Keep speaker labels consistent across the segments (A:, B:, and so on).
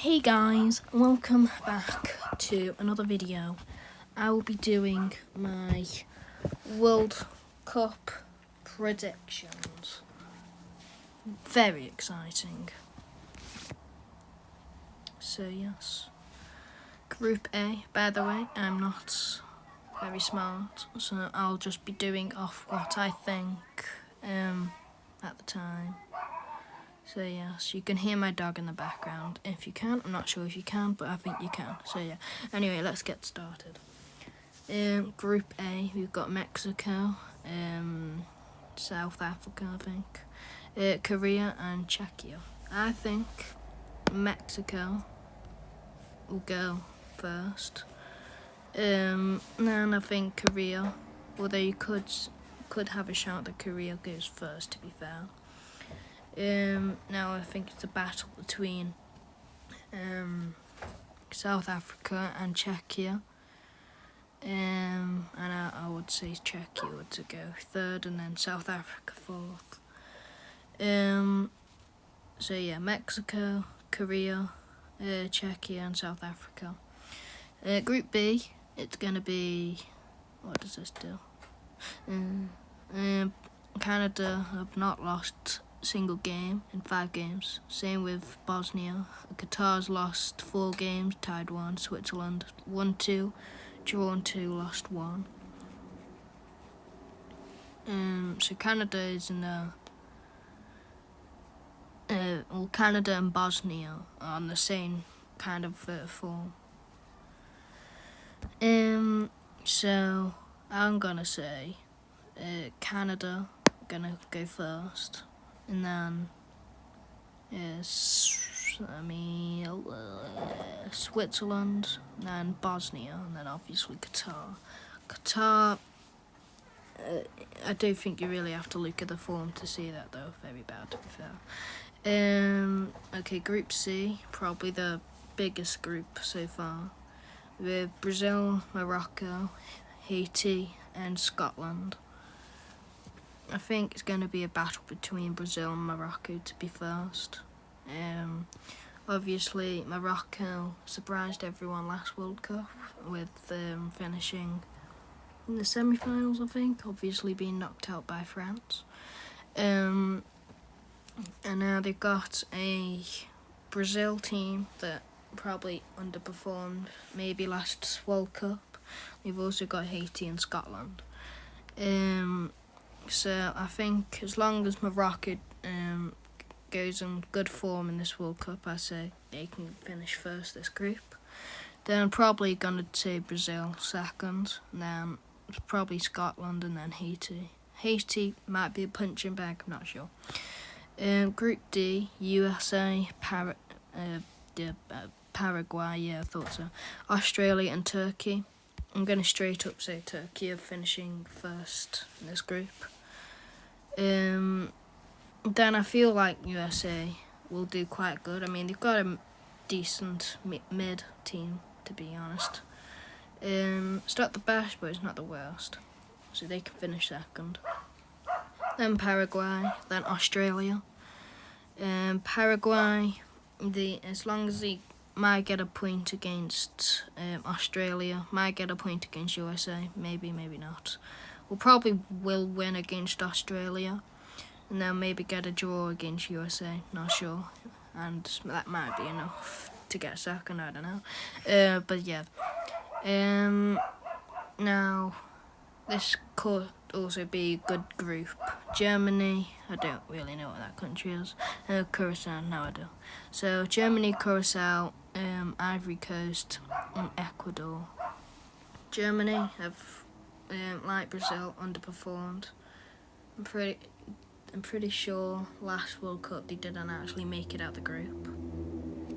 A: Hey guys, welcome back to another video. I will be doing my World Cup predictions. Very exciting. So yes, Group A, by the way, I'm not very smart, so I'll just be doing off what I think at the time. So yes, you can hear my dog in the background. If you can, I'm not sure if you can, but I think you can. So yeah, anyway, let's get started. Group A, we've got Mexico, South Africa, I think, Korea and Czechia. I think Mexico will go first. Then I think Korea, although you could have a shout that Korea goes first, to be fair. Now I think it's a battle between South Africa and Czechia. And I would say Czechia would to go third and then South Africa fourth. So yeah, Mexico, Korea, Czechia and South Africa. Group B, it's going to be, what does this do? Canada have not lost single game in 5 games. Same with Bosnia. Qatar's lost 4 games, tied 1. Switzerland won 2, drawn 2, lost 1. So Canada is in the Canada and Bosnia are on the same kind of form. So I'm gonna say Canada gonna go first, and then Switzerland, and then Bosnia, and then obviously Qatar. Qatar, I don't think you really have to look at the form to see that though. Very bad, to be fair. Okay, Group C, probably the biggest group so far, with Brazil, Morocco, Haiti, and Scotland. I think it's going to be a battle between Brazil and Morocco to be first. Obviously, Morocco surprised everyone last World Cup with finishing in the semi-finals, I think, obviously being knocked out by France. And now they've got a Brazil team that probably underperformed maybe last World Cup. They've also got Haiti and Scotland. So I think as long as Morocco goes in good form in this World Cup, I say they can finish first this group. Then I'm probably going to say Brazil second, and then probably Scotland, and then Haiti. Haiti might be a punching bag, I'm not sure. Group D, USA, Paraguay, yeah, I thought so. Australia and Turkey. I'm going to straight up say Turkey are finishing first in this group. Then I feel like USA will do quite good. I mean, they've got a decent mid team, to be honest. It's not the best, but it's not the worst. So they can finish second. Then Paraguay, then Australia. Paraguay, as long as they might get a point against Australia, might get a point against USA, maybe not. We'll probably will win against Australia, and then maybe get a draw against USA, not sure. And that might be enough to get second, I don't know. But yeah. Now, this could also be a good group. Germany, I don't really know what that country is. Curacao, no I do. So Germany, Curacao, Ivory Coast, and Ecuador. Germany have, like Brazil, underperformed. I'm pretty sure last World Cup they didn't actually make it out the group.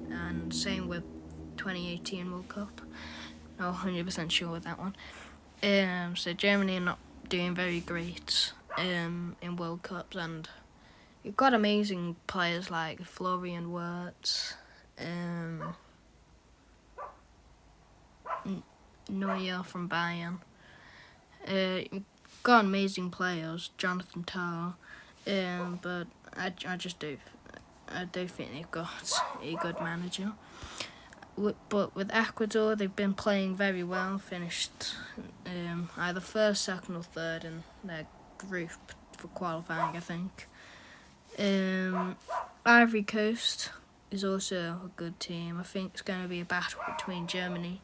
A: And same with 2018 World Cup. Not 100% sure with that one. So Germany are not doing very great in World Cups, and you've got amazing players like Florian Wirtz, Neuer from Bayern. You've got amazing players, Jonathan Tah, but I just do I do think they've got a good manager. But with Ecuador, they've been playing very well. Finished either first, second, or third in their group for qualifying, I think. Ivory Coast is also a good team. I think it's going to be a battle between Germany.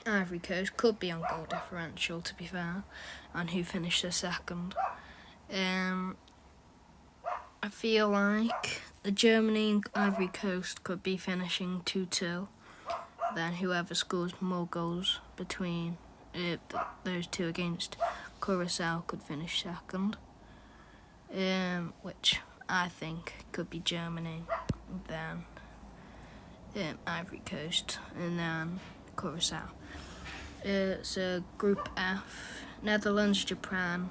A: Ivory Coast could be on goal differential, to be fair, on who finishes second. I feel like the Germany and Ivory Coast could be finishing 2-2. Then whoever scores more goals between those two against Curacao could finish second. Which I think could be Germany, then Ivory Coast, and then Curacao. So Group F, Netherlands, Japan,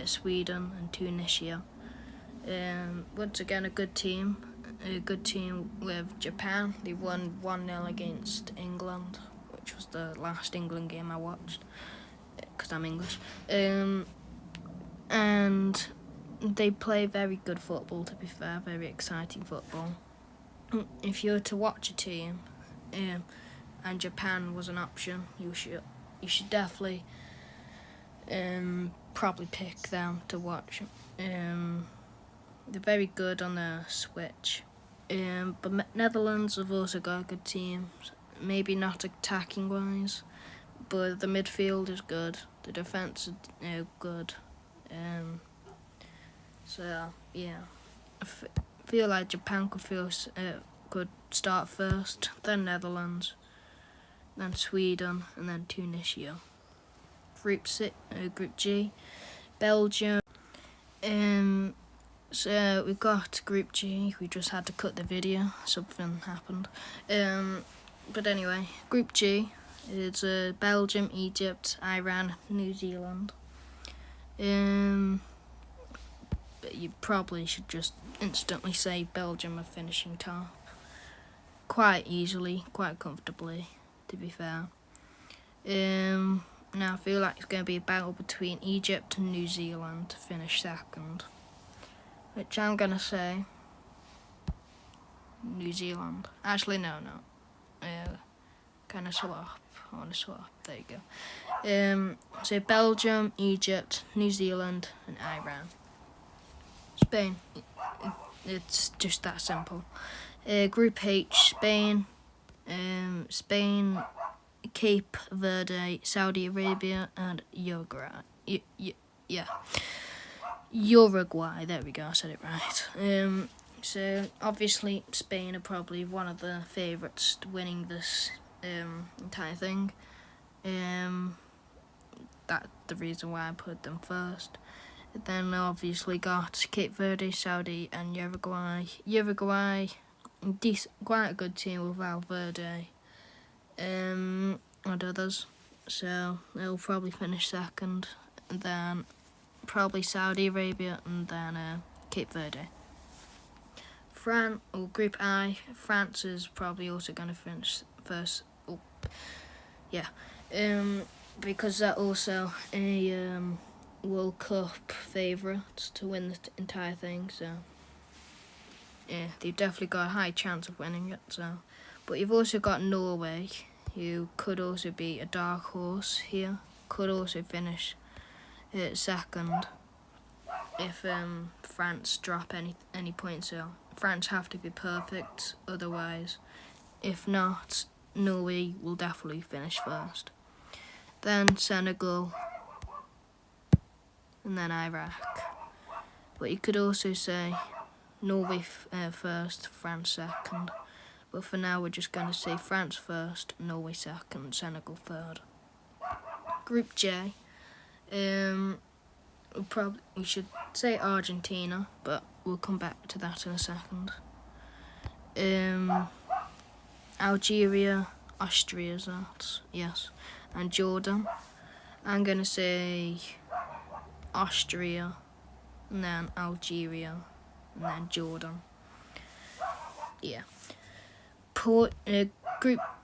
A: Sweden and Tunisia. Once again a good team with Japan. They won 1-0 against England, which was the last England game I watched, because I'm English. And they play very good football, to be fair, very exciting football. If you were to watch a team, and Japan was an option, you should definitely probably pick them to watch. They're very good on the switch. But Netherlands have also got a good team, maybe not attacking wise, but the midfield is good, the defence is good. So yeah, I feel like Japan could start first, then Netherlands, then Sweden, and then Tunisia. Group G, Belgium. So we got Group G. We just had to cut the video. Something happened. But anyway, Group G is Belgium, Egypt, Iran, New Zealand. But you probably should just instantly say Belgium are finishing top. Quite easily, quite comfortably, to be fair. Now I feel like it's going to be a battle between Egypt and New Zealand to finish second, which I'm going to say New Zealand. Actually, no. Kind of swap. I want to swap. There you go. So Belgium, Egypt, New Zealand, and Iran. Spain. It's just that simple. Group H, Spain, Cape Verde, Saudi Arabia, and Uruguay. Uruguay. There we go. I said it right. So obviously Spain are probably one of the favourites to winning this entire thing. That's the reason why I put them first. Then obviously got Cape Verde, Saudi, and Uruguay. Uruguay, quite a good team with Valverde and others. So they'll probably finish second, and then probably Saudi Arabia, and then Cape Verde. Group I, France is probably also going to finish first. Because they're also a World Cup favourite to win the entire thing, so yeah, they've definitely got a high chance of winning it. So, but you've also got Norway, who could also be a dark horse here, could also finish second if France drop any points. So France have to be perfect, otherwise, if not, Norway will definitely finish first. Then Senegal, and then Iraq. But you could also say Norway first, France second. But for now, we're just going to say France first, Norway second, Senegal third. Group J, we should say Argentina, but we'll come back to that in a second. Algeria, Austria's that, yes, and Jordan. I'm going to say Austria, and then Algeria, and then Jordan. Yeah. Group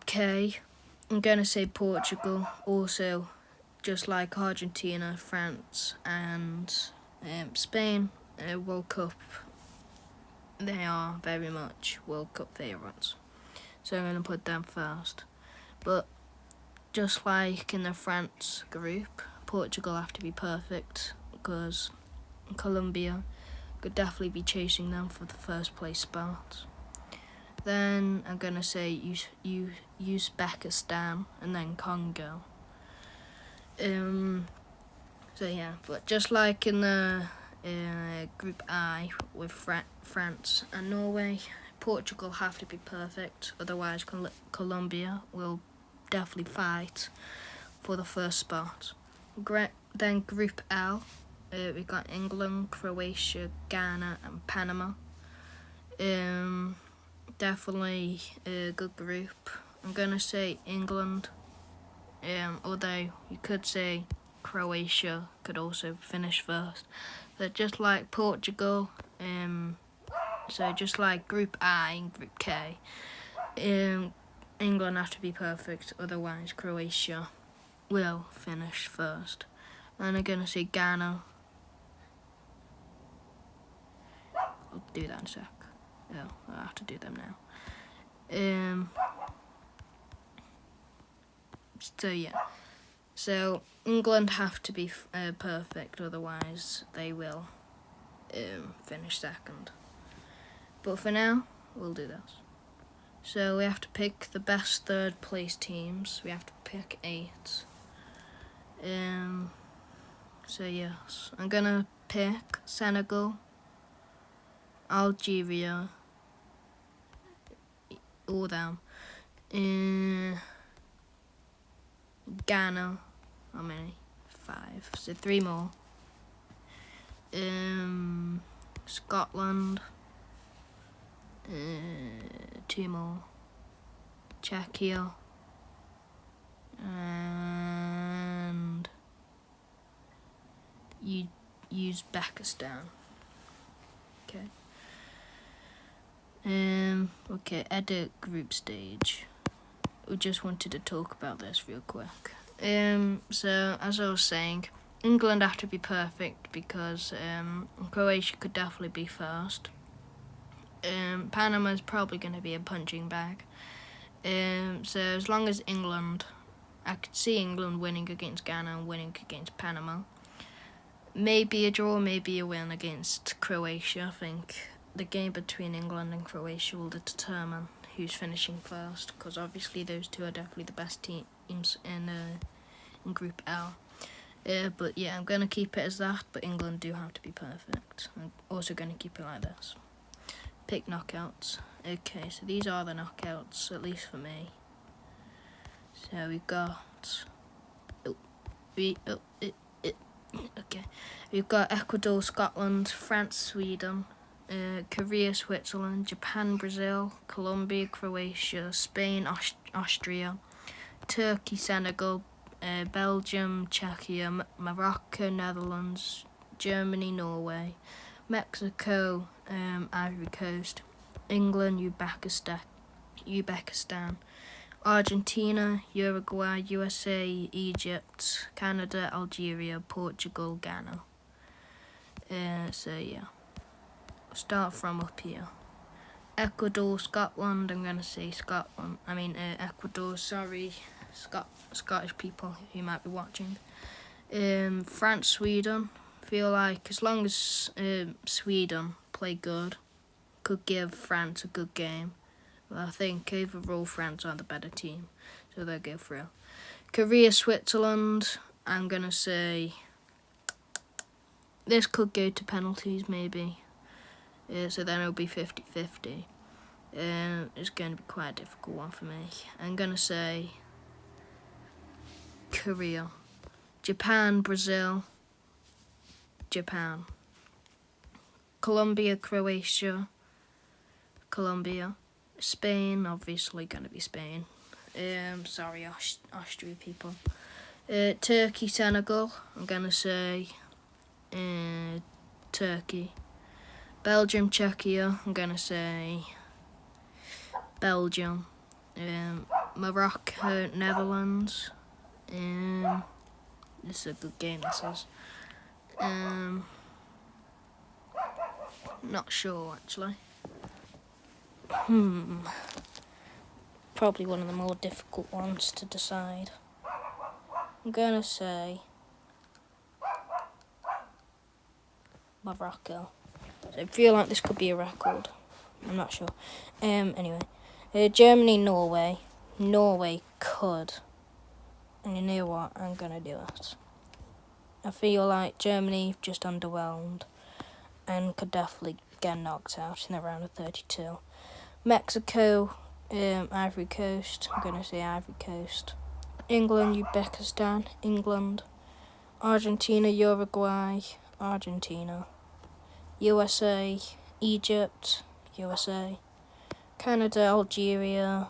A: K, I'm going to say Portugal, also just like Argentina, France, and Spain, World Cup they are very much World Cup favourites. So I'm going to put them first. But just like in the France group, Portugal have to be perfect because Colombia could definitely be chasing them for the first place spot. Then I'm going to say Uzbekistan and then Congo. So yeah, but just like in the Group I with France and Norway, Portugal have to be perfect, otherwise Colombia will definitely fight for the first spot. Then Group L, we got England, Croatia, Ghana and Panama. Definitely a good group. I'm going to say England, although you could say Croatia could also finish first. But just like Portugal, so just like Group I and Group K, England have to be perfect, otherwise Croatia will finish first. And I'm going to say Ghana. I'll do that in a sec. Yeah, I'll have to do them now. So yeah. So England have to be perfect, otherwise they will finish second. But for now, we'll do this. So we have to pick the best third place teams. We have to pick 8. So yes, I'm gonna pick Senegal, Algeria, all them. Ghana, how many? 5. So 3 more. Scotland, 2 more. Czechia, and Uzbekistan. Okay. Okay, edit group stage. We just wanted to talk about this real quick. So as I was saying, England have to be perfect because Croatia could definitely be first. Panama is probably going to be a punching bag. So as long as England, I could see England winning against Ghana and winning against Panama. Maybe a draw, maybe a win against Croatia. I think the game between England and Croatia will determine who's finishing first, because obviously those two are definitely the best teams in Group L. But yeah, I'm going to keep it as that, but England do have to be perfect. I'm also going to keep it like this. Pick knockouts. Okay, so these are the knockouts, at least for me. So we've got... Okay, we've got Ecuador, Scotland, France, Sweden, Korea, Switzerland, Japan, Brazil, Colombia, Croatia, Spain, Austria, Turkey, Senegal, Belgium, Czechia, Morocco, Netherlands, Germany, Norway, Mexico, Ivory Coast, England, Uzbekistan, Argentina, Uruguay, USA, Egypt, Canada, Algeria, Portugal, Ghana. So yeah, we'll start from up here. Ecuador, Scotland, I'm going to say Scotland. Ecuador, sorry, Scottish people who might be watching. France, Sweden. Feel like as long as Sweden play good, could give France a good game. But I think overall France are the better team, so they'll go through. Korea, Switzerland, I'm going to say this could go to penalties maybe. So then it'll be 50-50. It's going to be quite a difficult one for me. I'm going to say Korea. Japan, Brazil, Japan. Colombia, Croatia, Colombia. Spain, obviously going to be Spain. Sorry, Austria people. Turkey, Senegal, I'm going to say Turkey. Belgium, Czechia, I'm going to say Belgium. Morocco, Netherlands. This is a good game, this is. Not sure, actually. Probably one of the more difficult ones to decide. I'm gonna say Morocco. So I feel like this could be a record. I'm not sure. Anyway, Germany, Norway. Norway could. And you know what? I'm gonna do it. I feel like Germany just underwhelmed and could definitely get knocked out in the round of 32. Mexico, Ivory Coast. I'm gonna say Ivory Coast. England, Uzbekistan. England. Argentina, Uruguay. Argentina. USA, Egypt. USA. Canada, Algeria.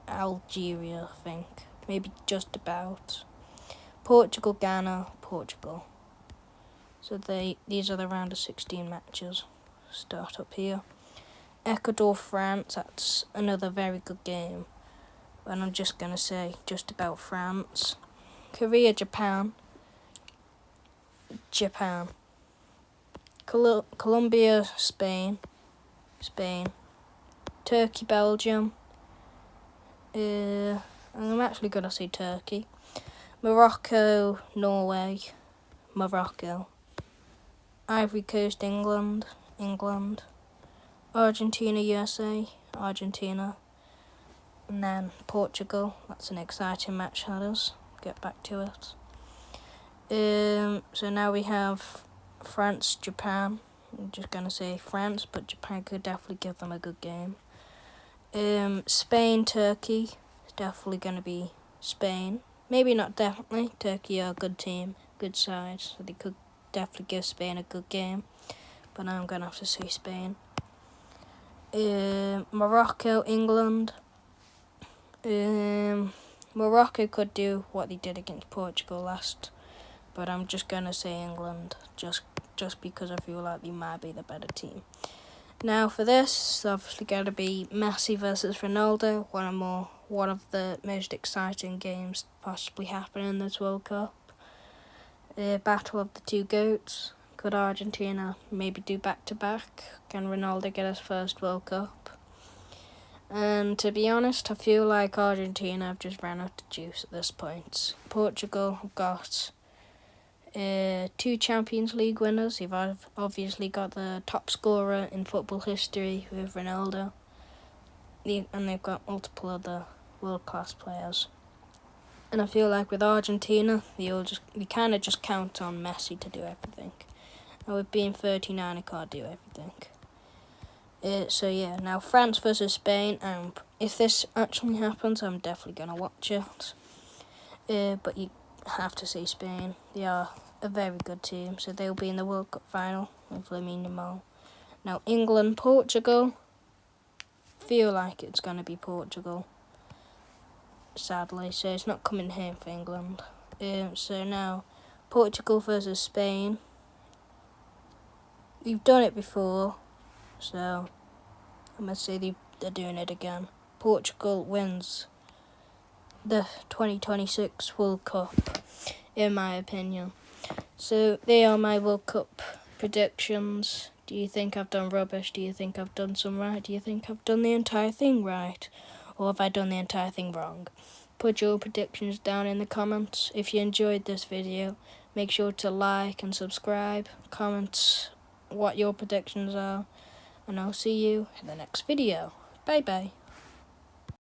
A: Algeria, I think. Maybe just about. Portugal, Ghana, Portugal. So these are the round of 16 matches. Start up here. Ecuador, France, that's another very good game. But I'm just going to say just about France. Korea, Japan. Japan. Colombia, Spain. Spain. Turkey, Belgium. I'm actually going to say Turkey. Morocco, Norway. Morocco. Ivory Coast, England. England. Argentina, USA. Argentina. And then Portugal. That's an exciting match, that is. Get back to it. So now we have France, Japan. I'm just going to say France, but Japan could definitely give them a good game. Spain, Turkey. It's definitely going to be Spain. Maybe not definitely. Turkey are a good team, good side, so they could definitely give Spain a good game. But now I'm going to have to say Spain. Morocco, England. Morocco could do what they did against Portugal last, but I'm just going to say England, just because I feel like they might be the better team. Now for this, it's obviously going to be Messi versus Ronaldo, one of the most exciting games possibly happening in this World Cup. Battle of the two GOATs. Could Argentina maybe do back-to-back? Can Ronaldo get his first World Cup? And to be honest, I feel like Argentina have just ran out of juice at this point. Portugal have got 2 Champions League winners. You've obviously got the top scorer in football history with Ronaldo. And they've got multiple other world-class players. And I feel like with Argentina, they kind of just count on Messi to do everything. And with being 39, he can't do everything. So yeah, now France versus Spain, and if this actually happens, I'm definitely going to watch it. But you have to say Spain. They are a very good team, so they'll be in the World Cup final with Lamine Yamal. Now England, Portugal, feel like it's going to be Portugal, sadly, so it's not coming home for England. So now, Portugal versus Spain. We've done it before, so I'm going to say they're doing it again. Portugal wins the 2026 World Cup, in my opinion. So they are my World Cup predictions. Do you think I've done rubbish? Do you think I've done some right? Do you think I've done the entire thing right? Or have I done the entire thing wrong? Put your predictions down in the comments. If you enjoyed this video, make sure to like and subscribe. Comment what your predictions are. And I'll see you in the next video. Bye bye.